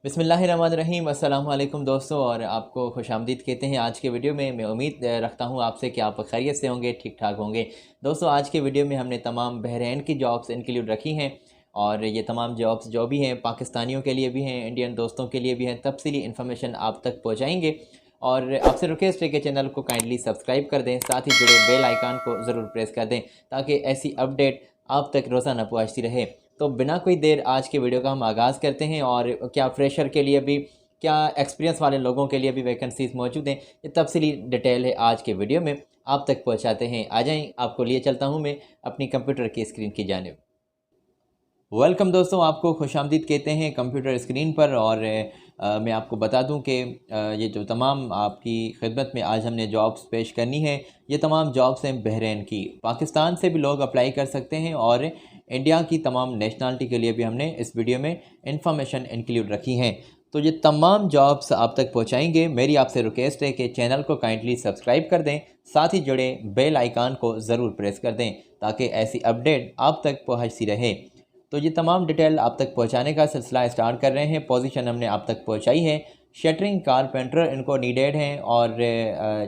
बिस्मिल्लाहिर्रहमानिर्रहीम अस्सलाम वालेकुम दोस्तों, और आपको खुशामदीद कहते हैं। आज के वीडियो में मैं उम्मीद रखता हूँ आपसे कि आप खैरियत से होंगे, ठीक ठाक होंगे। दोस्तों, आज के वीडियो में हमने तमाम बहरैन की जॉब्स इंक्लूड रखी हैं, और ये तमाम जॉब्स जो भी हैं पाकिस्तानियों के लिए भी हैं, इंडियन दोस्तों के लिए भी हैं। तफसीली इन्फॉर्मेशन आप तक पहुँचाएँगे, और आपसे रिक्वेस्ट है कि चैनल को काइंडली सब्सक्राइब कर दें, साथ ही जुड़े बेल आइकन को ज़रूर प्रेस कर दें ताकि ऐसी अपडेट आप तक रोज़ाना पहुँचती रहे। तो बिना कोई देर आज के वीडियो का हम आगाज़ करते हैं। और क्या फ्रेशर के लिए भी, क्या एक्सपीरियंस वाले लोगों के लिए भी वैकेंसीज़ मौजूद हैं, ये तफसीली डिटेल है आज के वीडियो में आप तक पहुंचाते हैं। आ जाएं, आपको लिए चलता हूं मैं अपनी कंप्यूटर की स्क्रीन की जानिब। वेलकम दोस्तों, आपको खुशामदीद कहते हैं कंप्यूटर स्क्रीन पर। और मैं आपको बता दूं कि ये जो तमाम आपकी खिदमत में आज हमने जॉब्स पेश करनी है, ये तमाम जॉब्स हैं बहरैन की। पाकिस्तान से भी लोग अप्लाई कर सकते हैं, और इंडिया की तमाम नेशनलिटी के लिए भी हमने इस वीडियो में इंफॉर्मेशन इंक्लूड रखी हैं। तो ये तमाम जॉब्स आप तक पहुँचाएँगे। मेरी आपसे रिक्वेस्ट है कि चैनल को काइंडली सब्सक्राइब कर दें, साथ ही जुड़े बेल आइकान को ज़रूर प्रेस कर दें ताकि ऐसी अपडेट आप तक पहुँचती रहे। तो ये तमाम डिटेल आप तक पहुंचाने का सिलसिला स्टार्ट कर रहे हैं। पोजीशन हमने आप तक पहुंचाई है। शटरिंग कारपेंटर इनको नीडेड हैं, और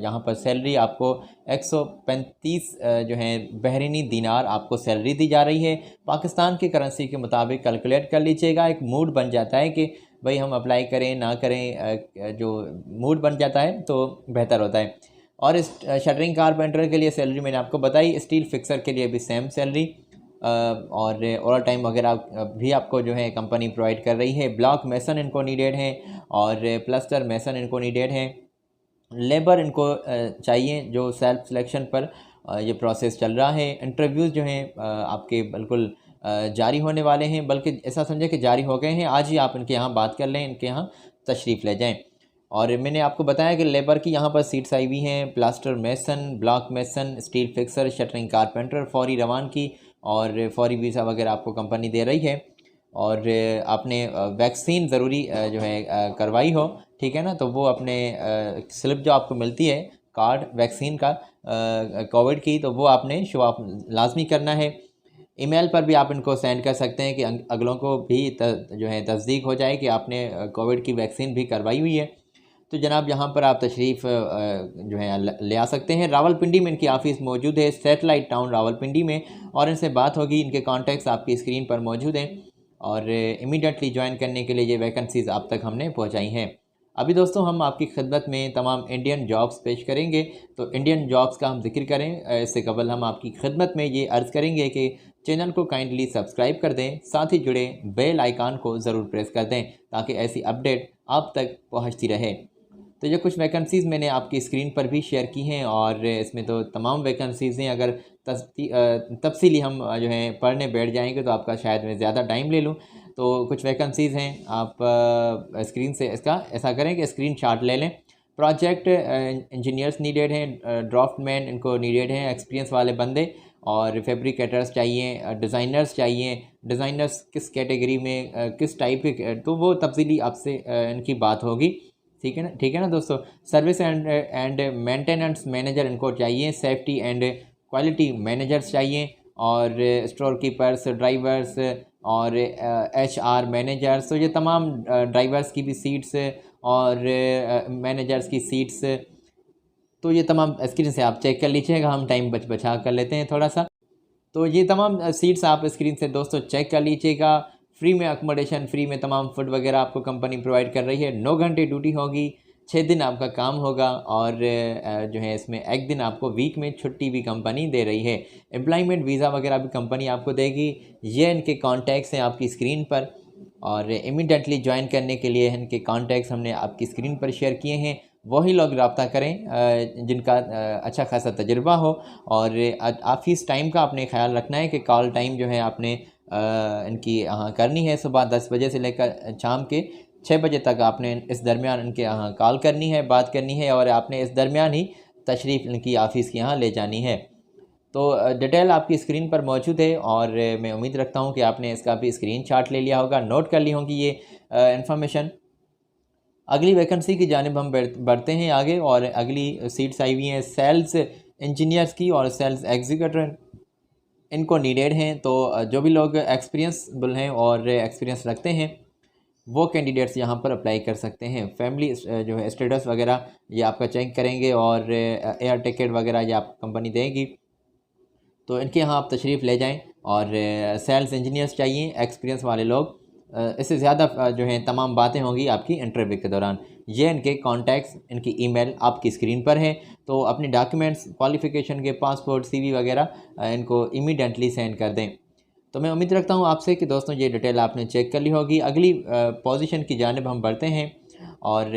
यहाँ पर सैलरी आपको 135 जो है बहरीनी दिनार आपको सैलरी दी जा रही है। पाकिस्तान की करेंसी के मुताबिक कैलकुलेट कर लीजिएगा। एक मूड बन जाता है कि भाई हम अप्लाई करें ना करें, जो मूड बन जाता है तो बेहतर होता है। और इस शटरिंग कारपेंटर के लिए सैलरी मैंने आपको बताई। स्टील फिक्सर के लिए भी सेम सैलरी, और ओवर टाइम वगैरह भी आपको जो है कंपनी प्रोवाइड कर रही है। ब्लॉक मेसन इनको नीडेड है, और प्लस्टर मेसन इनको नीडेड है। लेबर इनको चाहिए जो सेल्फ सिलेक्शन पर ये प्रोसेस चल रहा है। इंटरव्यूज़ जो हैं आपके बिल्कुल जारी होने वाले हैं, बल्कि ऐसा समझे कि जारी हो गए हैं। आज ही आप इनके यहाँ बात कर लें, इनके यहाँ तशरीफ़ ले जाएँ। और मैंने आपको बताया कि लेबर की यहाँ पर सीट्स आई हुई हैं। Plaster mason, block mason, steel fixer, shuttering carpenter, फौरी रवान की और फौरी वीज़ा वगैरह आपको कंपनी दे रही है। और आपने वैक्सीन ज़रूरी जो है करवाई हो, ठीक है ना, तो वो अपने स्लिप जो आपको मिलती है, कार्ड वैक्सीन का कोविड की, तो वो आपने शो आप लाजमी करना है। ईमेल पर भी आप इनको सेंड कर सकते हैं कि अगलों को भी जो है तस्दीक हो जाए कि आपने कोविड की वैक्सीन भी करवाई हुई है। तो जनाब यहाँ पर आप तशरीफ़ जो है ले आ सकते हैं। रावलपिंडी में इनकी ऑफ़िस मौजूद है, सैटेलाइट टाउन रावलपिंडी में, और इनसे बात होगी। इनके कॉन्टैक्ट्स आपकी स्क्रीन पर मौजूद हैं, और इमीडिएटली ज्वाइन करने के लिए ये वैकेंसीज़ आप तक हमने पहुँचाई हैं। अभी दोस्तों हम आपकी खिदमत में तमाम इंडियन जॉब्स पेश करेंगे। तो इंडियन जॉब्स का हम जिक्र करें इससे कबल हम आपकी खिदमत में ये अर्ज़ करेंगे कि चैनल को काइंडली सब्सक्राइब कर दें, साथ ही जुड़े बेल आइकान को ज़रूर प्रेस कर दें ताकि ऐसी अपडेट आप तक पहुँचती रहे। तो ये कुछ वैकेंसीज़ मैंने आपकी स्क्रीन पर भी शेयर की हैं, और इसमें तो तमाम वैकेंसीज़ हैं। अगर तफसीली हम जो है पढ़ने बैठ जाएंगे तो आपका शायद मैं ज़्यादा टाइम ले लूँ। तो कुछ वैकेंसीज़ हैं, आप स्क्रीन से इसका ऐसा करें कि स्क्रीन शॉट ले लें। प्रोजेक्ट इंजीनियर्स नीडेड हैं, ड्राफ्टमैन इनको नीडेड हैं, एक्सपीरियंस वाले बंदे, और फैब्रिकेटर्स चाहिए, डिज़ाइनर्स चाहिए। डिज़ाइनर्स किस कैटेगरी में किस टाइप के, तो वो तफसीली आपसे इनकी बात होगी, ठीक है ना, ठीक है ना दोस्तों। सर्विस एंड मेंटेनेंस मैनेजर इनको चाहिए। सेफ्टी एंड क्वालिटी मैनेजर्स चाहिए, और स्टोर कीपर्स, ड्राइवर्स, और HR मैनेजर्स। तो ये तमाम ड्राइवर्स की भी सीट्स और मैनेजर्स की सीट्स, तो ये तमाम स्क्रीन से आप चेक कर लीजिएगा। हम टाइम बचा कर लेते हैं थोड़ा सा। तो ये तमाम सीट्स आप स्क्रीन से दोस्तों चेक कर लीजिएगा। फ्री में अकोमोडेशन, फ्री में तमाम फूड वगैरह आपको कंपनी प्रोवाइड कर रही है। 9 घंटे ड्यूटी होगी, 6 दिन आपका काम होगा, और जो है इसमें एक दिन आपको वीक में छुट्टी भी कंपनी दे रही है। एम्प्लॉयमेंट वीज़ा वगैरह भी कंपनी आपको देगी। ये इनके कॉन्टैक्ट्स हैं आपकी स्क्रीन पर, और इमीडिएटली ज्वाइन करने के लिए इनके कॉन्टैक्ट्स हमने आपकी स्क्रीन पर शेयर किए हैं। वही लोग रब्ता करें जिनका अच्छा खासा तजुर्बा हो। और ऑफिस टाइम का आपने ख्याल रखना है कि कॉल टाइम जो है आपने इनकी यहाँ करनी है। सुबह 10 बजे से लेकर शाम के 6 बजे तक आपने इस दरमियान इनके यहाँ कॉल करनी है, बात करनी है, और आपने इस दरमियान ही तशरीफ़ इनकी ऑफ़िस के यहाँ ले जानी है। तो डिटेल आपकी स्क्रीन पर मौजूद है, और मैं उम्मीद रखता हूँ कि आपने इसका भी स्क्रीनशॉट ले लिया होगा, नोट कर ली होगी ये इन्फॉर्मेशन। अगली वैकेंसी की जानिब हम बढ़ते हैं आगे, और अगली सीट्स आई हुई हैं सेल्स इंजीनियर्स की और सेल्स एग्जीक्यूटिव, इनको नीडेड हैं। तो जो भी लोग एक्सपीरियंसबल हैं और एक्सपीरियंस रखते हैं, वो कैंडिडेट्स यहाँ पर अप्लाई कर सकते हैं। फैमिली जो है स्टेटस वगैरह ये आपका चेक करेंगे और एयर टिकट वगैरह ये आप कंपनी देगी, तो इनके यहाँ आप तशरीफ़ ले जाएं। और सेल्स इंजीनियर्स चाहिए एक्सपीरियंस वाले लोग। इससे ज़्यादा जो है तमाम बातें होंगी आपकी इंटरव्यू के दौरान। ये इनके कॉन्टैक्ट्स, इनकी ईमेल आपकी स्क्रीन पर है। तो अपने डॉक्यूमेंट्स, क्वालिफ़िकेशन के पासपोर्ट, सीवी वगैरह इनको इमीडिएटली सेंड कर दें। तो मैं उम्मीद रखता हूँ आपसे कि दोस्तों ये डिटेल आपने चेक कर ली होगी। अगली पोजीशन की जानिब हम बढ़ते हैं। और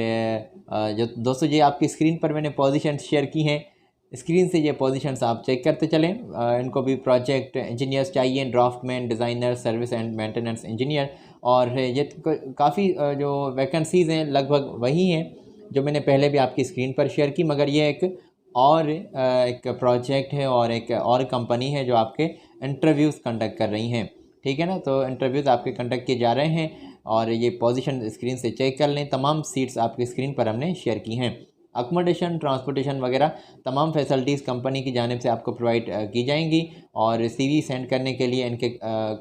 जो दोस्तों ये आपकी स्क्रीन पर मैंने पोजीशन शेयर की हैं, स्क्रीन से ये पोजीशंस आप चेक करते चलें। इनको भी प्रोजेक्ट इंजीनियर्स चाहिए, draftsman, designer, service and maintenance engineer. और ये काफ़ी जो वैकेंसीज़ हैं लगभग वही हैं जो मैंने पहले भी आपकी स्क्रीन पर शेयर की, मगर ये एक प्रोजेक्ट है और एक और कंपनी है जो आपके इंटरव्यूज़ कंडक्ट कर रही हैं। ठीक है ना, तो इंटरव्यूज़ आपके कंडक्ट किए जा रहे हैं और ये पोजीशन स्क्रीन से चेक कर लें। तमाम सीट्स आपकी स्क्रीन पर हमने शेयर की हैं। अकोमोडेशन, ट्रांसपोर्टेशन वगैरह तमाम फैसिलिटीज़ कंपनी की जानिब से आपको प्रोवाइड की जाएंगी। और सीवी सेंड करने के लिए इनके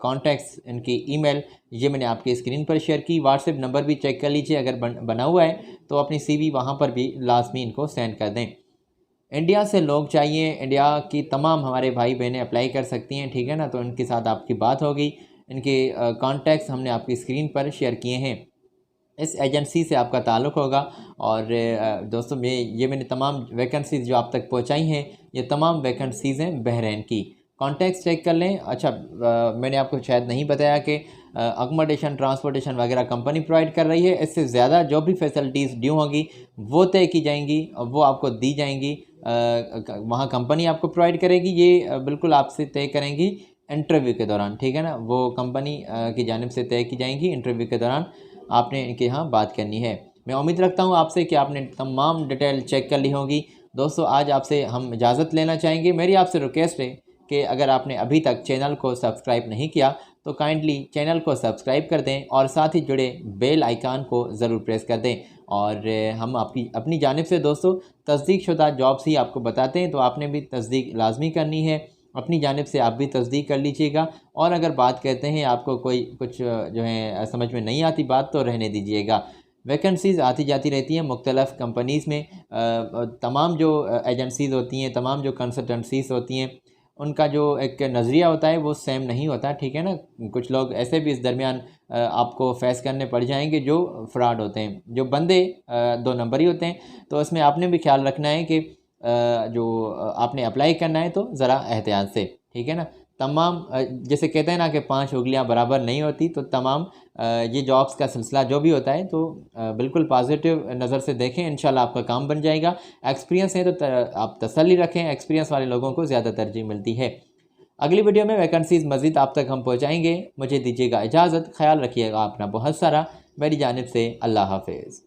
कॉन्टैक्ट्स, इनकी ईमेल ये मैंने आपकी स्क्रीन पर शेयर की। व्हाट्सएप नंबर भी चेक कर लीजिए, अगर बना हुआ है तो अपनी सीवी वहाँ पर भी लाजमी इनको सेंड कर दें। इंडिया से लोग चाहिए, इंडिया की तमाम हमारे भाई बहनें अप्लाई कर सकती हैं। ठीक है ना, तो इनके साथ आपकी बात होगी। इनके कॉन्टैक्ट्स हमने आपकी स्क्रीन पर शेयर किए हैं। इस एजेंसी से आपका ताल्लुक़ होगा। और दोस्तों मैंने तमाम वैकेंसीज़ जो आप तक पहुंचाई हैं, ये तमाम वैकेंसीज़ हैं बहरीन की। कॉन्टैक्ट्स चेक कर लें। अच्छा, मैंने आपको शायद नहीं बताया कि अकोमोडेशन, ट्रांसपोर्टेशन वगैरह कंपनी प्रोवाइड कर रही है। इससे ज़्यादा जो भी फैसिलिटीज़ ड्यू होंगी वो तय की जाएंगी, वो आपको दी जाएंगी। वहाँ कंपनी आपको प्रोवाइड करेगी, ये बिल्कुल आपसे तय करेंगी इंटरव्यू के दौरान। ठीक है ना, वो कंपनी की जानिब से तय की जाएंगी। इंटरव्यू के दौरान आपने इनके यहाँ बात करनी है। मैं उम्मीद रखता हूँ आपसे कि आपने तमाम डिटेल चेक कर ली होगी। दोस्तों, आज आपसे हम इजाज़त लेना चाहेंगे। मेरी आपसे रिक्वेस्ट है कि अगर आपने अभी तक चैनल को सब्सक्राइब नहीं किया तो काइंडली चैनल को सब्सक्राइब कर दें और साथ ही जुड़े बेल आइकान को ज़रूर प्रेस कर दें। और हम अपनी जानिब से दोस्तों तस्दीक शुदा जॉब्स ही आपको बताते हैं, तो आपने भी तस्दीक लाजमी करनी है। अपनी जानिब से आप भी तस्दीक कर लीजिएगा। और अगर बात कहते हैं आपको कुछ जो है समझ में नहीं आती बात, तो रहने दीजिएगा। वैकेंसीज़ आती जाती रहती हैं मुख्तलिफ़ कंपनीज़ में। तमाम जो एजेंसीज़ होती हैं, तमाम जो कंसल्टेंसीज़ होती हैं, उनका जो एक नज़रिया होता है वो सेम नहीं होता। ठीक है ना, कुछ लोग ऐसे भी इस दरमियान आपको फेस करने पड़ जाएंगे जो फ्रॉड होते हैं, जो बंदे 2 नंबर ही होते हैं। तो इसमें आपने भी ख्याल रखना है कि जो आपने अप्लाई करना है तो ज़रा एहतियात से। ठीक है ना, तमाम जैसे कहते हैं ना कि 5 उंगलियां बराबर नहीं होती, तो तमाम ये जॉब्स का सिलसिला जो भी होता है तो बिल्कुल पॉजिटिव नज़र से देखें, इंशाल्लाह आपका काम बन जाएगा। एक्सपीरियंस है तो आप तसल्ली रखें, एक्सपीरियंस वाले लोगों को ज़्यादा तरजीह मिलती है। अगली वीडियो में वैकेंसीज़ मज़ीद आप तक हम पहुँचाएँगे। मुझे दीजिएगा इजाज़त, ख्याल रखिएगा अपना बहुत सारा। मेरी जानिब से अल्लाह हाफिज़।